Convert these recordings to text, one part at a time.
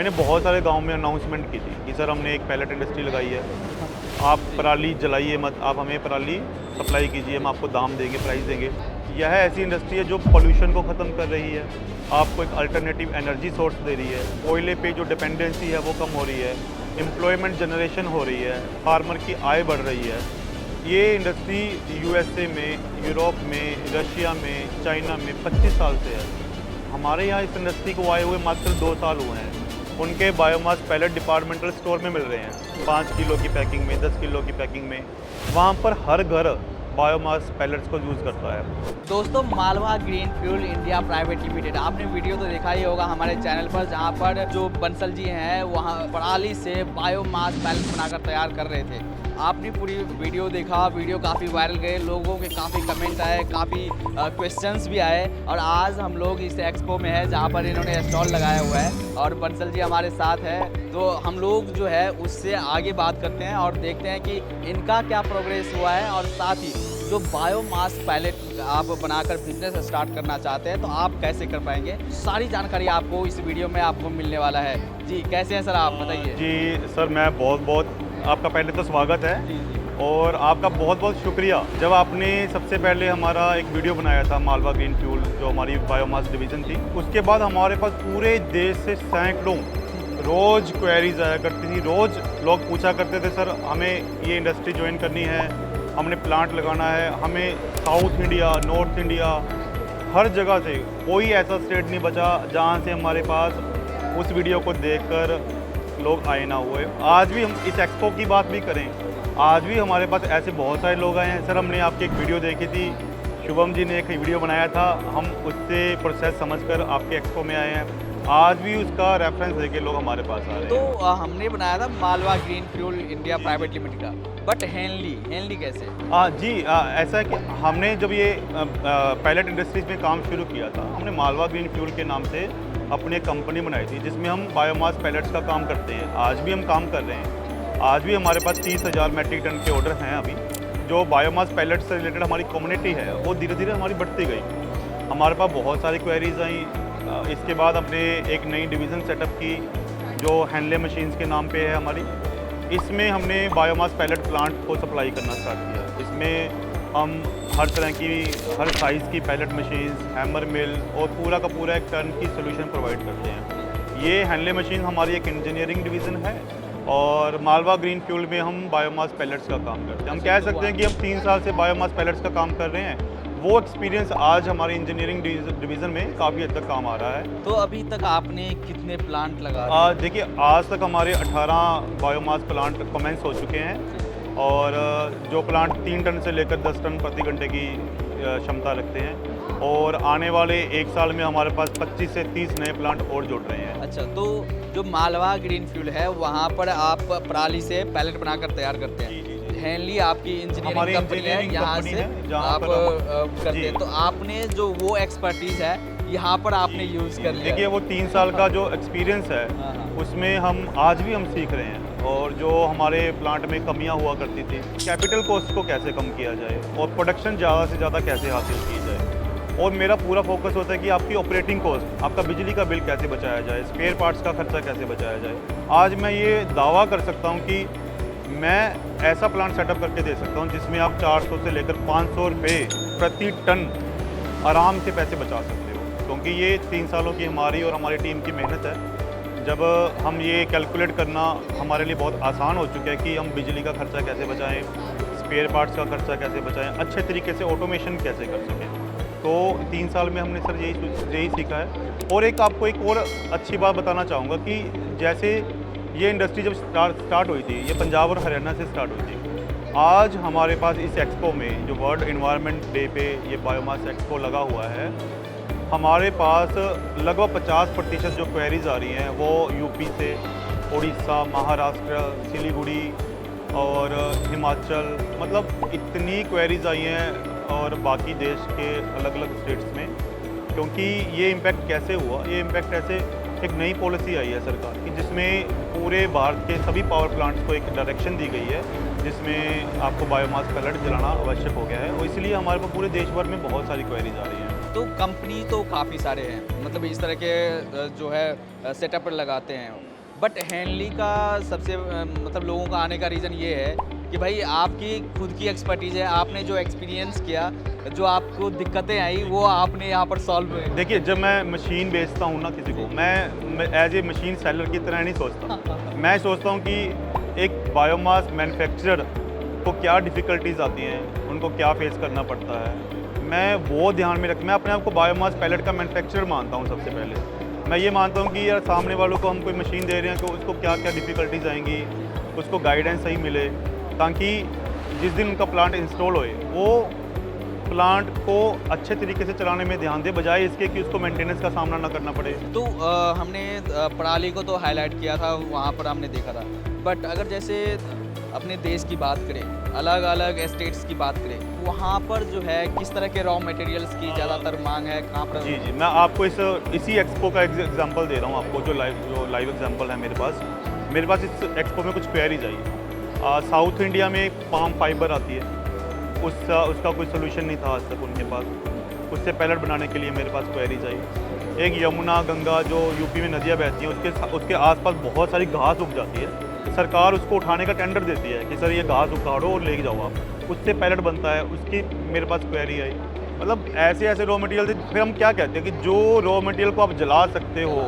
मैंने बहुत सारे गाँव में अनाउंसमेंट की थी कि सर हमने एक पैलेट इंडस्ट्री लगाई है, आप पराली जलाइए मत, आप हमें पराली सप्लाई कीजिए, हम आपको दाम देंगे, प्राइस देंगे। यह ऐसी इंडस्ट्री है जो पोल्यूशन को ख़त्म कर रही है, आपको एक अल्टरनेटिव एनर्जी सोर्स दे रही है, कोयले पे जो डिपेंडेंसी है वो कम हो रही है, एम्प्लॉयमेंट जनरेशन हो रही है, फार्मर की आय बढ़ रही है। ये इंडस्ट्री यूएसए में, यूरोप में, रशिया में, चाइना में 25 साल से है। हमारे यहाँ इस इंडस्ट्री को आए हुए मात्र 2 साल हुए हैं। उनके बायोमास पैलेट डिपार्टमेंटल स्टोर में मिल रहे हैं, 5 किलो की पैकिंग में, 10 किलो की पैकिंग में। वहाँ पर हर घर बायोमास पैलेट्स को यूज़ करता है। दोस्तों, Malwa green fuel India private limited, आपने वीडियो तो देखा ही होगा हमारे चैनल पर, जहाँ पर जो बंसल जी हैं वहाँ पराली से बायोमास पैलेट बनाकर तैयार कर रहे थे। आपने पूरी वीडियो देखा, वीडियो काफ़ी वायरल गए, लोगों के काफ़ी कमेंट आए, काफ़ी क्वेश्चंस भी आए। और आज हम लोग इस एक्सपो में है जहाँ पर इन्होंने स्टॉल लगाया हुआ है और बंसल जी हमारे साथ है। तो हम लोग जो है उससे आगे बात करते हैं और देखते हैं कि इनका क्या प्रोग्रेस हुआ है, और साथ ही जो बायोमास पैलेट आप बनाकर बिजनेस स्टार्ट करना चाहते हैं तो आप कैसे कर पाएंगे, सारी जानकारी आपको इस वीडियो में आपको मिलने वाला है। जी कैसे हैं सर, आप बताइए। जी सर, मैं बहुत आपका पहले तो स्वागत है और आपका बहुत शुक्रिया। जब आपने सबसे पहले हमारा एक वीडियो बनाया था मालवा ग्रीन फ्यूल, जो हमारी बायोमास डिवीज़न थी, उसके बाद हमारे पास पूरे देश से सैकड़ों रोज़ क्वेरीज आया करती थी। रोज़ लोग पूछा करते थे सर हमें ये इंडस्ट्री ज्वाइन करनी है, हमने प्लांट लगाना है। हमें साउथ इंडिया, नॉर्थ इंडिया, हर जगह से कोई ऐसा स्टेट नहीं बचा जहाँ से हमारे पास उस वीडियो को देखकर लोग आए ना हुए। आज भी हम इस एक्सपो की बात भी करें, आज भी हमारे पास ऐसे बहुत सारे लोग आए हैं। सर हमने आपकी एक वीडियो देखी थी, शुभम जी ने एक वीडियो बनाया था, हम उससे प्रोसेस समझकर आपके एक्सपो में आए हैं। आज भी उसका रेफरेंस देके लोग हमारे पास आ रहे हैं। तो हमने बनाया था Malwa green fuel India private limited का, बट हेनली कैसे? जी ऐसा है कि हमने जब ये पैलेट इंडस्ट्रीज में काम शुरू किया था, हमने मालवा ग्रीन फ्यूल के नाम से अपनी एक कंपनी बनाई थी जिसमें हम बायोमास पैलेट्स का काम करते हैं। आज भी हम काम कर रहे हैं। आज भी हमारे पास 30,000 मैट्रिक टन के ऑर्डर हैं अभी। जो बायोमास पैलेट्स से रिलेटेड हमारी कम्युनिटी है वो धीरे धीरे हमारी बढ़ती गई। हमारे पास बहुत सारी क्वेरीज आई। इसके बाद हमने एक नई डिवीज़न सेटअप की जो हैंडले मशीन्स के नाम पे है हमारी। इसमें हमने बायोमास पैलेट प्लांट को सप्लाई करना स्टार्ट किया। इसमें हम हर तरह की, हर साइज़ की पैलेट मशीन्स, हैमर मिल और पूरा का पूरा एक टर्न की सोल्यूशन प्रोवाइड करते हैं। ये हैंडले मशीन हमारी एक इंजीनियरिंग डिवीज़न है और मालवा ग्रीन फ्यूल में हम बायोमास पैलेट्स का काम करते हैं। हम कह सकते हैं कि हम 3 साल से बायोमास पैलेट्स का काम कर रहे हैं। वो एक्सपीरियंस आज हमारी इंजीनियरिंग डिवीज़न में काफ़ी हद तक काम आ रहा है। तो अभी तक आपने कितने प्लांट लगा? देखिए, आज तक हमारे 18 बायोमास प्लांट कमेंस हो चुके हैं और जो प्लांट 3 टन से लेकर 10 टन प्रति घंटे की क्षमता रखते हैं और आने वाले 1 साल में हमारे पास 25 से 30 नए प्लांट और जुड़ रहे हैं। अच्छा, तो जो मालवा ग्रीन फ्यूल है वहाँ पर आप पराली से पैलेट बनाकर तैयार करते हैं। हेनली आपकी इंजीनियरिंग कंपनी है, यहाँ से आप करते हैं। तो आपने जो वो एक्सपर्टीज़ है यहाँ पर आपने यूज़ कर लिया। देखिए, वो 3 साल का जो एक्सपीरियंस है उसमें हम आज भी हम सीख रहे हैं। और जो हमारे प्लांट में कमियां हुआ करती थी, कैपिटल कॉस्ट को कैसे कम किया जाए और प्रोडक्शन ज़्यादा से ज़्यादा कैसे हासिल की जाए। और मेरा पूरा फोकस होता है कि आपकी ऑपरेटिंग कॉस्ट, आपका बिजली का बिल कैसे बचाया जाए, स्पेयर पार्ट्स का खर्चा कैसे बचाया जाए। आज मैं ये दावा कर सकता हूँ कि मैं ऐसा प्लांट सेटअप करके दे सकता हूँ जिसमें आप 400 से लेकर 500 रुपये प्रति टन आराम से पैसे बचा सकते हो, क्योंकि ये 3 सालों की हमारी और हमारी टीम की मेहनत है। जब हम ये कैलकुलेट करना हमारे लिए बहुत आसान हो चुका है कि हम बिजली का खर्चा कैसे बचाएं, स्पेयर पार्ट्स का खर्चा कैसे बचाएं, अच्छे तरीके से ऑटोमेशन कैसे कर सकें। तो 3 साल में हमने सर यही सीखा है। और आपको एक और अच्छी बात बताना चाहूँगा कि जैसे ये इंडस्ट्री जब स्टार्ट हुई थी, ये पंजाब और हरियाणा से स्टार्ट हुई थी। आज हमारे पास इस एक्सपो में जो वर्ल्ड एनवायरनमेंट डे पे ये बायोमास एक्सपो लगा हुआ है, हमारे पास लगभग 50% जो क्वेरीज आ रही हैं वो यूपी से, उड़ीसा, महाराष्ट्र, सिलीगुड़ी और हिमाचल, मतलब इतनी क्वेरीज आई हैं और बाकी देश के अलग अलग स्टेट्स में। क्योंकि ये इम्पैक्ट कैसे हुआ, ये इम्पैक्ट ऐसे एक नई पॉलिसी आई है सरकार की जिसमें पूरे भारत के सभी पावर प्लांट्स को एक डायरेक्शन दी गई है जिसमें आपको बायोमास पैलेट जलाना आवश्यक हो गया है। और इसलिए हमारे पास पूरे देश भर में बहुत सारी क्वेरीज आ रही हैं। तो कंपनी तो काफ़ी सारे हैं, मतलब इस तरह के जो है सेटअप लगाते हैं, बट हैंडली का सबसे मतलब लोगों का आने का रीज़न ये है कि भाई आपकी खुद की एक्सपर्टीज़ है, आपने जो एक्सपीरियंस किया, जो आपको दिक्कतें आई वो आपने यहाँ पर सॉल्व। देखिए, जब मैं मशीन बेचता हूँ ना किसी को, मैं एज ए मशीन सेलर की तरह नहीं सोचता। मैं सोचता हूँ कि एक बायोमास मैन्युफैक्चरर को क्या डिफ़िकल्टीज़ आती हैं, उनको क्या फेस करना पड़ता है, मैं वो ध्यान में रख, मैं अपने आप को बायोमास पैलेट का मैन्युफैक्चरर मानता हूँ सबसे पहले। मैं ये मानता हूँ कि यार सामने वालों को हम कोई मशीन दे रहे हैं तो उसको क्या क्या डिफ़िकल्टीज़ आएंगी, उसको गाइडेंस सही मिले, ताकि जिस दिन उनका प्लांट इंस्टॉल होए वो प्लांट को अच्छे तरीके से चलाने में ध्यान दे, बजाय इसके कि उसको मेंटेनेंस का सामना ना करना पड़े। तो हमने पराली को तो हाईलाइट किया था, वहाँ पर हमने देखा था, बट अगर जैसे अपने देश की बात करें, अलग अलग स्टेट्स की बात करें, वहाँ पर जो है किस तरह के रॉ मटेरियल्स की ज़्यादातर मांग है, कहाँ पर? जी जी, मैं आपको इसी एक्सपो का एग्जांपल दे रहा हूँ आपको, जो लाइव एग्जांपल है मेरे पास इस एक्सपो में कुछ क्वेरीज आई। साउथ इंडिया में पाम फाइबर आती है, उसका कोई सोल्यूशन नहीं था आज तक उनके पास, उससे पैलेट बनाने के लिए मेरे पास क्वेरीज आई। एक यमुना गंगा जो यूपी में नदियाँ बहती हैं, उसके आसपास बहुत सारी घास उग जाती है, सरकार उसको उठाने का टेंडर देती है कि सर ये घास उखाड़ो और ले जाओ आप, उससे पैलेट बनता है, उसकी मेरे पास क्वेरी आई। मतलब ऐसे ऐसे रॉ मटेरियल थे। फिर हम क्या कहते हैं कि जो रॉ मटेरियल को आप जला सकते हो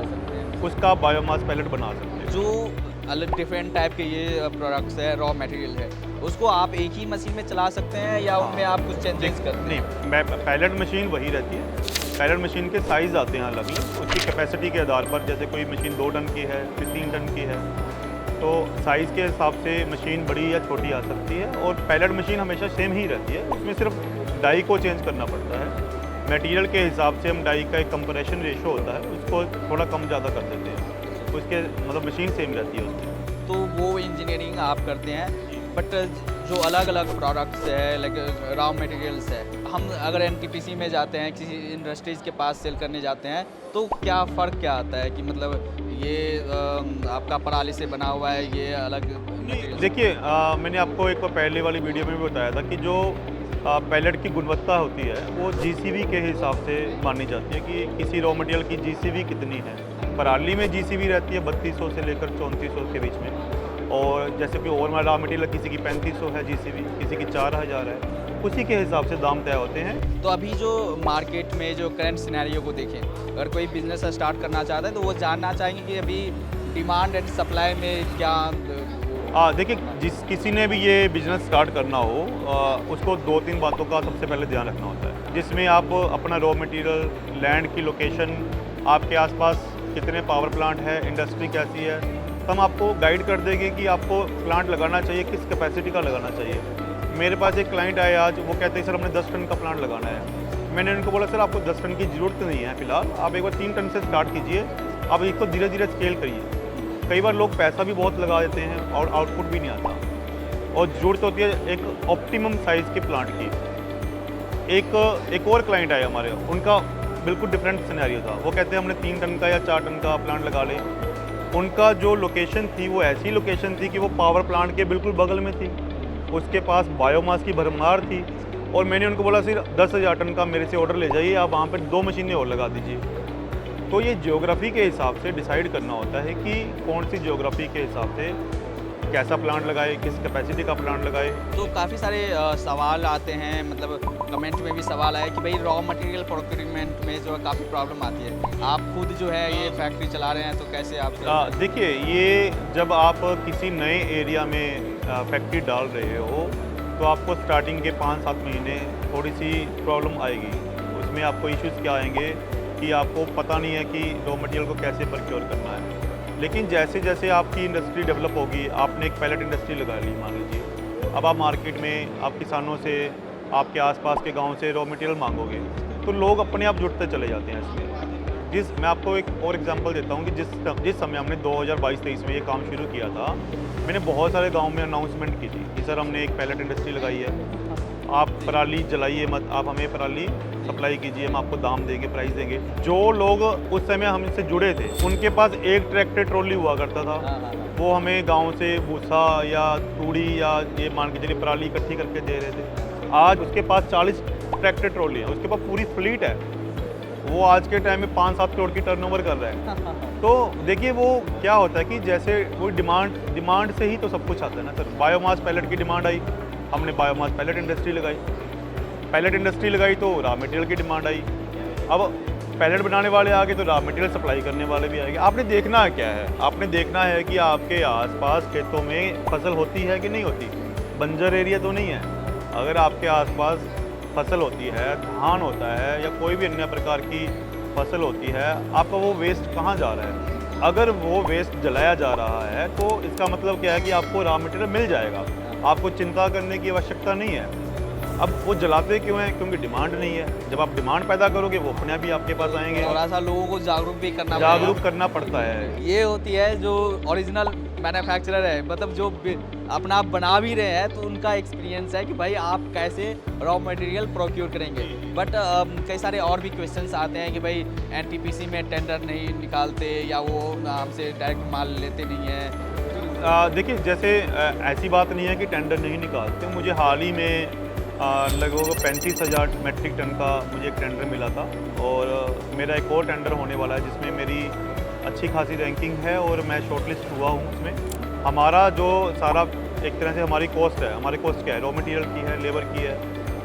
उसका आप बायोमास पैलेट बना सकते हो। जो अलग डिफरेंट टाइप के ये प्रोडक्ट्स है, रॉ मटेरियल है, उसको आप एक ही मशीन में चला सकते हैं या उनमें आप कुछ चेंजेस करते हैं? नहीं, पैलेट मशीन वही रहती है। पैलेट मशीन के साइज़ आते हैं अलग अलग, उसकी कैपेसिटी के आधार पर, जैसे कोई मशीन 2 टन की है, फिर 3 टन की है, तो साइज़ के हिसाब से मशीन बड़ी या छोटी आ सकती है। और पैलेट मशीन हमेशा सेम ही रहती है, उसमें सिर्फ डाई को चेंज करना पड़ता है। मटेरियल के हिसाब से हम डाई का एक कंप्रेशन रेशो होता है, उसको थोड़ा कम ज़्यादा कर देते हैं, उसके मतलब मशीन सेम रहती है उसकी। तो वो इंजीनियरिंग आप करते हैं, बट जो अलग अलग प्रोडक्ट्स है, लाइक रॉ मटेरियल्स है, हम अगर एनटीपीसी में जाते हैं, किसी इंडस्ट्रीज़ के पास सेल करने जाते हैं, तो क्या फ़र्क क्या आता है कि मतलब ये आपका पराली से बना हुआ है, ये अलग मटेरियल? देखिए, मैंने आपको एक पहले वाली वीडियो में भी बताया था कि जो पैलेट की गुणवत्ता होती है वो जीसीवी के हिसाब से मानी जाती है कि किसी रॉ मटेरियल की जीसीवी कितनी है। पराली में जीसीवी रहती है 3200 से लेकर 3400 के बीच में, और जैसे कि और रॉ मटेरियल किसी की 3500 है जीसीवी, किसी की 4000 है, उसी के हिसाब से दाम तय होते हैं। तो अभी जो मार्केट में जो करंट सिनेरियो को देखें, अगर कोई बिजनेस स्टार्ट करना चाहता है तो वो जानना चाहेंगे कि अभी डिमांड एंड सप्लाई में क्या? देखिए, किसी ने भी ये बिज़नेस स्टार्ट करना हो, उसको 2-3 बातों का सबसे पहले ध्यान रखना होता है, जिसमें आप अपना रॉ मटेरियल, लैंड की लोकेशन, आपके आसपास कितने पावर प्लांट है, इंडस्ट्री कैसी है, तो हम आपको गाइड कर देंगे कि आपको प्लांट लगाना चाहिए, किस कैपेसिटी का लगाना चाहिए। मेरे पास एक क्लाइंट आए आज, वो कहते हैं सर हमने 10 टन का प्लांट लगाना है। मैंने उनको बोला सर आपको 10 टन की ज़रूरत नहीं है फ़िलहाल, आप एक बार 3 टन से स्टार्ट कीजिए, आप इसको धीरे धीरे स्केल करिए। कई बार लोग पैसा भी बहुत लगा देते हैं और आउटपुट भी नहीं आता, और ज़रूरत होती है एक ऑप्टिमम साइज़ के प्लांट की। एक और क्लाइंट आए हमारे, उनका बिल्कुल डिफरेंट सिनेरियो था। वो कहते हैं हमने 3 टन का या 4 टन का प्लांट लगा लें। उनका जो लोकेशन थी वो ऐसी लोकेशन थी कि वो पावर प्लांट के बिल्कुल बगल में थी, उसके पास बायोमास की भरमार थी, और मैंने उनको बोला सिर्फ 10,000 टन का मेरे से ऑर्डर ले जाइए, आप वहाँ पर 2 मशीनें और लगा दीजिए। तो ये ज्योग्राफी के हिसाब से डिसाइड करना होता है कि कौन सी ज्योग्राफी के हिसाब से कैसा प्लांट लगाए, किस कैपेसिटी का प्लांट लगाए। तो काफ़ी सारे सवाल आते हैं, मतलब कमेंट में भी सवाल आया कि भाई रॉ मटेरियल प्रोक्योरमेंट में जो है काफ़ी प्रॉब्लम आती है। आप खुद जो है ये फैक्ट्री चला रहे हैं, तो कैसे आप? देखिए, ये जब आप किसी नए एरिया में फैक्ट्री डाल रहे हो तो आपको स्टार्टिंग के 5-7 महीने थोड़ी सी प्रॉब्लम आएगी। उसमें आपको इश्यूज़ क्या आएंगे कि आपको पता नहीं है कि रॉ मटेरियल को कैसे प्रोक्योर करना है। लेकिन जैसे जैसे आपकी इंडस्ट्री डेवलप होगी, आपने एक पैलेट इंडस्ट्री लगा ली मान लीजिए, अब आप मार्केट में आप किसानों से, आपके आसपास के गांव से रॉ मटेरियल मांगोगे तो लोग अपने आप जुड़ते चले जाते हैं इसमें। मैं आपको एक और एग्जांपल देता हूँ कि जिस समय हमने 2022-23 में ये काम शुरू किया था, मैंने बहुत सारे गाँव में अनाउंसमेंट की थी कि सर हमने एक पैलेट इंडस्ट्री लगाई है, आप पराली जलाइए मत, आप हमें पराली सप्लाई कीजिए, हम आपको दाम देंगे, प्राइस देंगे। जो लोग उस समय हमसे जुड़े थे उनके पास एक ट्रैक्टर ट्रॉली हुआ करता था, वो हमें गांव से भूसा या तूड़ी या ये मान के चलिए पराली इकट्ठी करके दे रहे थे। आज उसके पास 40 ट्रैक्टर ट्रॉली है, उसके पास पूरी फ्लीट है, वो आज के टाइम में 5-7 करोड़ की टर्नओवर कर रहा है। तो देखिए वो क्या होता है कि जैसे वो डिमांड से ही तो सब कुछ आता है ना सर। बायोमास पैलेट की डिमांड आई, हमने बायोमास पैलेट इंडस्ट्री लगाई, पैलेट इंडस्ट्री लगाई तो रॉ मटेरियल की डिमांड आई। अब पैलेट बनाने वाले आ गए तो रॉ मटेरियल सप्लाई करने वाले भी आएंगे। आपने देखना है क्या है, आपने देखना है कि आपके आसपास खेतों में फसल होती है कि नहीं होती, बंजर एरिया तो नहीं है। अगर आपके आसपास फसल होती है, धान होता है या कोई भी अन्य प्रकार की फसल होती है, आपका वो वेस्ट कहाँ जा रहा है? अगर वो वेस्ट जलाया जा रहा है तो इसका मतलब क्या है कि आपको रॉ मटेरियल मिल जाएगा, आपको चिंता करने की आवश्यकता नहीं है। अब वो जलाते क्यों हैं? क्योंकि डिमांड नहीं है। जब आप डिमांड पैदा करोगे वो अपने आप ही आपके पास आएंगे। थोड़ा सा लोगों को जागरूक भी करना पड़ता है। ये होती है जो ओरिजिनल मैन्युफैक्चरर है, मतलब जो अपना आप बना भी रहे हैं तो उनका एक्सपीरियंस है कि भाई आप कैसे रॉ मटेरियल प्रोक्योर करेंगे। बट कई सारे और भी क्वेश्चंस आते हैं कि भाई एनटीपीसी में टेंडर नहीं निकालते या वो हमसे डायरेक्ट माल लेते नहीं हैं। देखिए जैसे ऐसी बात नहीं है कि टेंडर नहीं निकालते। मुझे हाल ही में लगभग 35,000 मैट्रिक टन का मुझे एक टेंडर मिला था और मेरा एक और टेंडर होने वाला है जिसमें मेरी अच्छी खासी रैंकिंग है और मैं शॉर्टलिस्ट हुआ हूँ उसमें। हमारा जो सारा एक तरह से हमारी कॉस्ट है, हमारी कॉस्ट क्या है, रॉ मटेरियल की है, लेबर की है,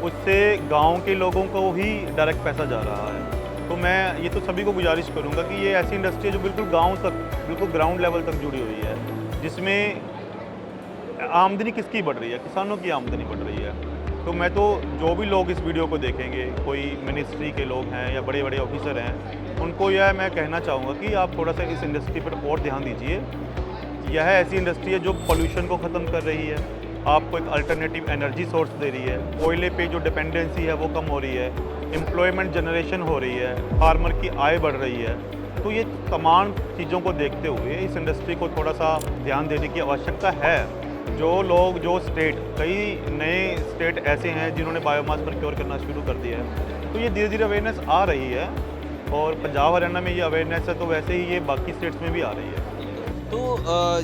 उससे गांव के लोगों को ही डायरेक्ट पैसा जा रहा है। तो मैं ये तो सभी को गुजारिश करूँगा कि ये ऐसी इंडस्ट्री है जो बिल्कुल गाँव तक, बिल्कुल ग्राउंड लेवल तक जुड़ी हुई है, जिसमें आमदनी किसकी बढ़ रही है? किसानों की आमदनी बढ़ रही है। तो मैं तो जो भी लोग इस वीडियो को देखेंगे, कोई मिनिस्ट्री के लोग हैं या बड़े बड़े ऑफिसर हैं, उनको यह मैं कहना चाहूँगा कि आप थोड़ा सा इस इंडस्ट्री पर और ध्यान दीजिए। यह ऐसी इंडस्ट्री है जो पोल्यूशन को ख़त्म कर रही है, आपको एक अल्टरनेटिव एनर्जी सोर्स दे रही है, कोयले पे जो डिपेंडेंसी है वो कम हो रही है, एम्प्लॉयमेंट जनरेशन हो रही है, फार्मर की आय बढ़ रही है। तो ये तमाम चीज़ों को देखते हुए इस इंडस्ट्री को थोड़ा सा ध्यान देने की आवश्यकता है। जो लोग, जो स्टेट, कई नए स्टेट ऐसे हैं जिन्होंने बायोमास प्रोक्योर करना शुरू कर दिया है, तो ये धीरे धीरे अवेयरनेस आ रही है और पंजाब हरियाणा में ये अवेयरनेस है तो वैसे ही ये बाकी स्टेट्स में भी आ रही है। तो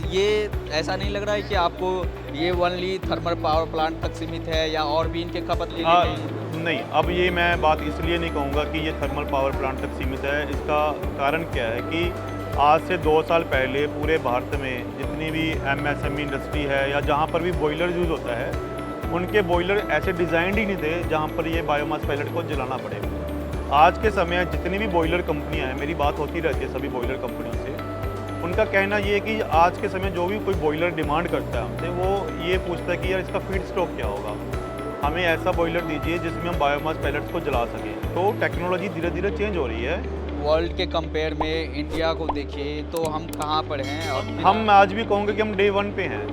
ये ऐसा नहीं लग रहा है कि आपको ये ओनली थर्मल पावर प्लांट तक सीमित है या और भी इनके खपत लेनी चाहिए? नहीं, अब ये मैं बात इसलिए नहीं कहूँगा कि ये थर्मल पावर प्लांट तक सीमित है। इसका कारण क्या है कि आज से 2 साल पहले पूरे भारत में जितनी भी एमएसएमई इंडस्ट्री है या जहाँ पर भी बॉयलर यूज़ होता है, उनके बॉयलर ऐसे डिज़ाइंड ही नहीं थे जहाँ पर ये बायोमास पैलेट को जलाना पड़े। आज के समय जितनी भी बॉयलर कंपनियाँ हैं, मेरी बात होती रहती है सभी बॉयलर कंपनियों से, उनका कहना ये है कि आज के समय जो भी कोई बॉयलर डिमांड करता है हमसे, वो ये पूछता है कि यार इसका फीड स्टॉक क्या होगा, हमें ऐसा बॉयलर दीजिए जिसमें हम बायोमास पैलेट्स को जला सकें। तो टेक्नोलॉजी धीरे धीरे चेंज हो रही है। वर्ल्ड के कंपेयर में इंडिया को देखिए तो हम कहाँ पर हैं? और हम आज भी कहूँगे कि हम डे 1 पे हैं।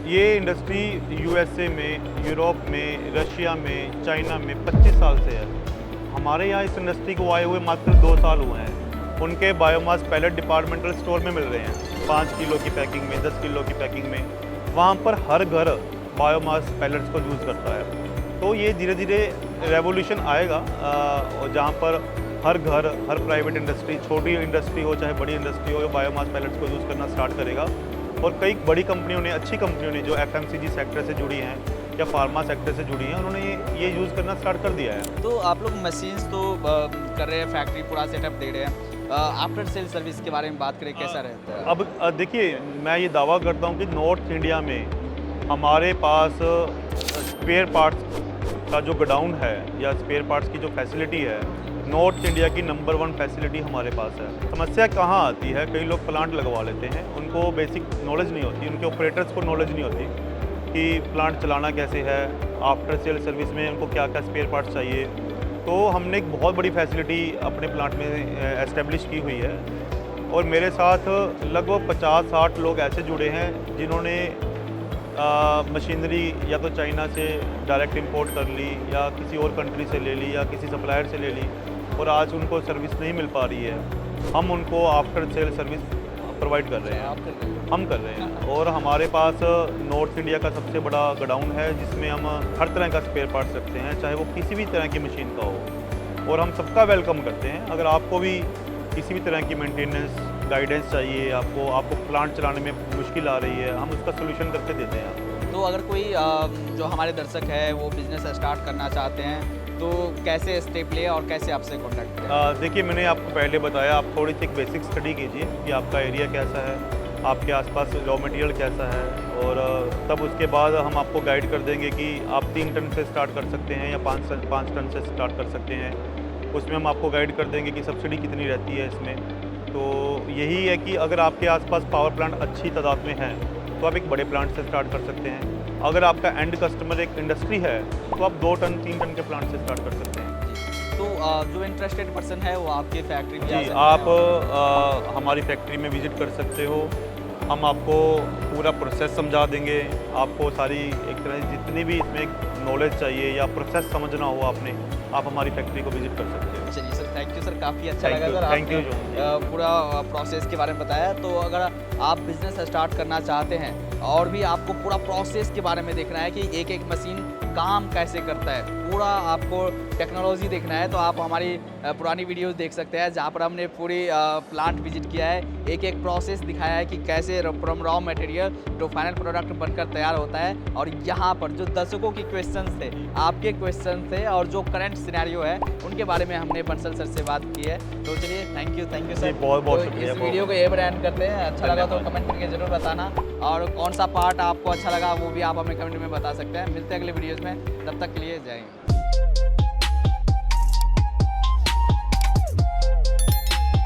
ये इंडस्ट्री यूएसए में, यूरोप में, रशिया में, चाइना में 25 साल से है। हमारे यहाँ इस इंडस्ट्री को आए हुए मात्र 2 साल हुए हैं। उनके बायोमास पैलेट डिपार्टमेंटल स्टोर में मिल रहे हैं 5 किलो की पैकिंग में, 10 किलो की पैकिंग में। वहाँ पर हर घर बायोमास पैलेट्स को यूज़ करता है। तो ये धीरे धीरे रेवोल्यूशन आएगा जहाँ पर हर घर, हर प्राइवेट इंडस्ट्री, छोटी इंडस्ट्री हो चाहे बड़ी इंडस्ट्री हो, बायोमास पैलेट्स को यूज़ करना स्टार्ट करेगा। और कई बड़ी कंपनियों ने, अच्छी कंपनियों ने जो एफएमसीजी सेक्टर से जुड़ी हैं या फार्मा सेक्टर से जुड़ी हैं, उन्होंने ये यूज़ करना स्टार्ट कर दिया है। तो आप लोग मशीन्स तो कर रहे हैं, फैक्ट्री पूरा सेटअप दे रहे हैं, आफ्टर सेल सर्विस के बारे में बात करें, कैसा रहता है? अब देखिए, मैं ये दावा करता हूँ कि नॉर्थ इंडिया में हमारे पास स्पेयर पार्ट्स का जो गोडाउन है या स्पेयर पार्ट्स की जो फैसिलिटी है, नॉर्थ इंडिया की नंबर 1 फैसिलिटी हमारे पास है। समस्या कहाँ आती है? कई लोग प्लांट लगवा लेते हैं, उनको बेसिक नॉलेज नहीं होती, उनके ऑपरेटर्स को नॉलेज नहीं होती कि प्लांट चलाना कैसे है, आफ्टर सेल सर्विस में उनको क्या क्या स्पेयर पार्ट्स चाहिए। तो हमने एक बहुत बड़ी फैसिलिटी अपने प्लांट में एस्टेब्लिश की हुई है और मेरे साथ लगभग 50-60 लोग ऐसे जुड़े हैं जिन्होंने मशीनरी या तो चाइना से डायरेक्ट इंपोर्ट कर ली या किसी और कंट्री से ले ली या किसी सप्लायर से ले ली और आज उनको सर्विस नहीं मिल पा रही है। हम उनको आफ्टर सेल सर्विस प्रोवाइड कर रहे हैं, हम कर रहे हैं। और हमारे पास नॉर्थ इंडिया का सबसे बड़ा गोडाउन है जिसमें हम हर तरह का स्पेयर पार्ट्स रखते हैं, चाहे वो किसी भी तरह की मशीन का हो, और हम सबका वेलकम करते हैं। अगर आपको भी किसी भी तरह की मेंटेनेंस गाइडेंस चाहिए, आपको प्लांट चलाने में मुश्किल आ रही है, हम उसका सोल्यूशन करके देते हैं। तो अगर कोई जो हमारे दर्शक है वो बिज़नेस स्टार्ट करना चाहते हैं तो कैसे स्टेप लिए और कैसे आपसे कॉन्टैक्ट किया? देखिए, मैंने आपको पहले बताया, आप थोड़ी सी एक बेसिक स्टडी कीजिए कि आपका एरिया कैसा है, आपके आसपास रॉ मटेरियल कैसा है, और तब उसके बाद हम आपको गाइड कर देंगे कि आप 3 टन से स्टार्ट कर सकते हैं या 5 टन से स्टार्ट कर सकते हैं। उसमें हम आपको गाइड कर देंगे कि सब्सिडी कितनी रहती है इसमें। तो यही है कि अगर आपके आसपास पावर प्लांट अच्छी तादाद में है तो आप एक बड़े प्लांट से स्टार्ट कर सकते हैं। अगर आपका एंड कस्टमर एक इंडस्ट्री है तो आप 2 टन 3 टन के प्लांट से स्टार्ट कर सकते हैं। तो जो इंटरेस्टेड पर्सन है वो आपकी फैक्ट्री में आ जी, सकते आप हैं? हमारी फैक्ट्री में विज़िट कर सकते हो। हम आपको पूरा प्रोसेस समझा देंगे। आपको सारी एक तरह से जितनी भी इसमें नॉलेज चाहिए या प्रोसेस समझना हो आपने, आप हमारी फैक्ट्री को विज़िट कर सकते हो। चलिए सर, थैंक यू सर, काफ़ी अच्छा Thank लगा you, सर thank you, आपने John। पूरा प्रोसेस के बारे में बताया। तो अगर आप बिजनेस स्टार्ट करना चाहते हैं और भी आपको पूरा प्रोसेस के बारे में देखना है कि एक एक मशीन काम कैसे करता है, पूरा आपको टेक्नोलॉजी देखना है, तो आप हमारी पुरानी वीडियोस देख सकते हैं जहाँ पर हमने पूरी प्लांट विजिट किया है, एक एक प्रोसेस दिखाया है कि कैसे from raw material to final product बनकर तैयार होता है। और यहाँ पर जो दर्शकों के क्वेश्चंस थे, आपके क्वेश्चन थे और जो करंट सिनेरियो है उनके बारे में हमने बंसल सर से बात की है। तो चलिए, थैंक यू सर। जी, बहुत-बहुत तो शुक्रिया। इस वीडियो को ये एंड करते हैं। अच्छा लगा तो कमेंट करके जरूर बताना, और कौन सा पार्ट आपको अच्छा लगा वो भी आप हमें कमेंट में बता सकते हैं। मिलते हैं अगले वीडियोज़ में, तब तक के लिए जय हिंद।